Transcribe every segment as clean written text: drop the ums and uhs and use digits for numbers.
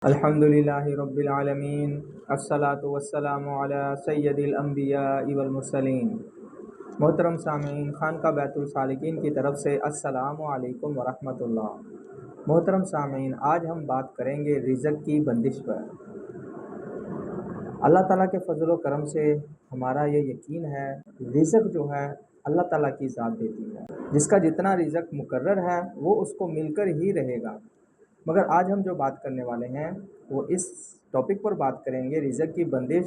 الحمدللہ رب العالمین، الصلاۃ والسلام علی سید الانبیاء والمرسلین۔ محترم سامعین، خانقاہ بیت الصالحین کی طرف سے السلام علیکم ورحمۃ اللہ۔ محترم سامعین، آج ہم بات کریں گے رزق کی بندش پر۔ اللہ تعالیٰ کے فضل و کرم سے ہمارا یہ یقین ہے، رزق جو ہے اللہ تعالیٰ کی ذات دیتی ہے۔ جس کا جتنا رزق مقرر ہے وہ اس کو مل کر ہی رہے گا۔ مگر آج ہم جو بات کرنے والے ہیں وہ اس ٹاپک پر بات کریں گے، رزق کی بندش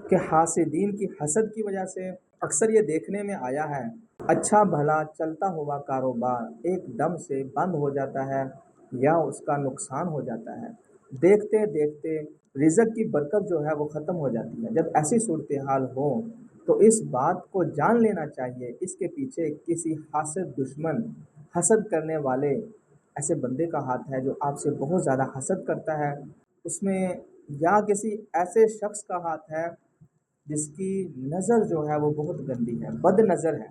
کہ حاسدین کی حسد کی وجہ سے اکثر یہ دیکھنے میں آیا ہے اچھا بھلا چلتا ہوا کاروبار ایک دم سے بند ہو جاتا ہے یا اس کا نقصان ہو جاتا ہے۔ دیکھتے دیکھتے رزق کی برکت جو ہے وہ ختم ہو جاتی ہے۔ جب ایسی صورتحال ہو تو اس بات کو جان لینا چاہیے اس کے پیچھے کسی حاسد دشمن، حسد کرنے والے ایسے بندے کا ہاتھ ہے جو آپ سے بہت زیادہ حسد کرتا ہے، اس میں یا کسی ایسے شخص کا ہاتھ ہے جس کی نظر جو ہے وہ بہت گندی ہے، بد نظر ہے۔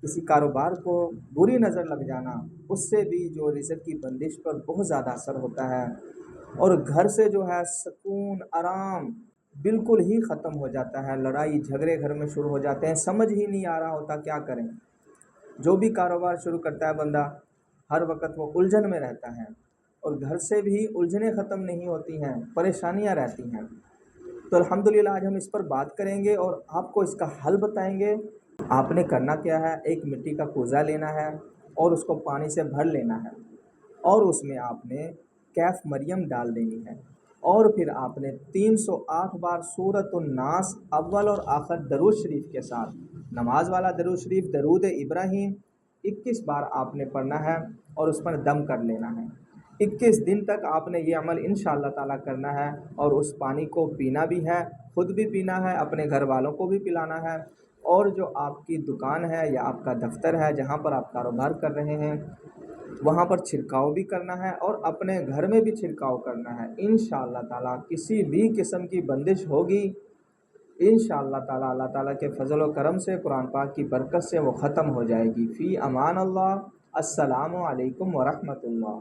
کسی کاروبار کو بری نظر لگ جانا، اس سے بھی جو رزق کی بندش پر بہت زیادہ اثر ہوتا ہے، اور گھر سے جو ہے سکون آرام بالکل ہی ختم ہو جاتا ہے۔ لڑائی جھگڑے گھر میں شروع ہو جاتے ہیں، سمجھ ہی نہیں آ رہا ہوتا کیا کریں۔ جو بھی کاروبار شروع کرتا ہے بندہ ہر وقت وہ الجھن میں رہتا ہے، اور گھر سے بھی الجھنیں ختم نہیں ہوتی ہیں، پریشانیاں رہتی ہیں۔ تو الحمدللہ آج ہم اس پر بات کریں گے اور آپ کو اس کا حل بتائیں گے۔ آپ نے کرنا کیا ہے، ایک مٹی کا کوزہ لینا ہے اور اس کو پانی سے بھر لینا ہے، اور اس میں آپ نے کیف مریم ڈال دینی ہے، اور پھر آپ نے 308 بار سورۃ الناس اول اور آخر درود شریف کے ساتھ، نماز والا درود شریف درود ابراہیم 21 بار آپ نے پڑھنا ہے اور اس پر دم کر لینا ہے۔ 21 دن تک آپ نے یہ عمل انشاءاللہ تعالیٰ کرنا ہے، اور اس پانی کو پینا بھی ہے، خود بھی پینا ہے، اپنے گھر والوں کو بھی پلانا ہے، اور جو آپ کی دکان ہے یا آپ کا دفتر ہے جہاں پر آپ کاروبار کر رہے ہیں وہاں پر چھڑکاؤ بھی کرنا ہے، اور اپنے گھر میں بھی چھڑکاؤ کرنا ہے۔ انشاءاللہ تعالیٰ کسی بھی قسم کی بندش ہوگی انشاءاللہ تعالیٰ اللہ تعالیٰ کے فضل و کرم سے، قرآن پاک کی برکت سے وہ ختم ہو جائے گی۔ فی امان اللہ۔ السلام علیکم ورحمۃ اللہ۔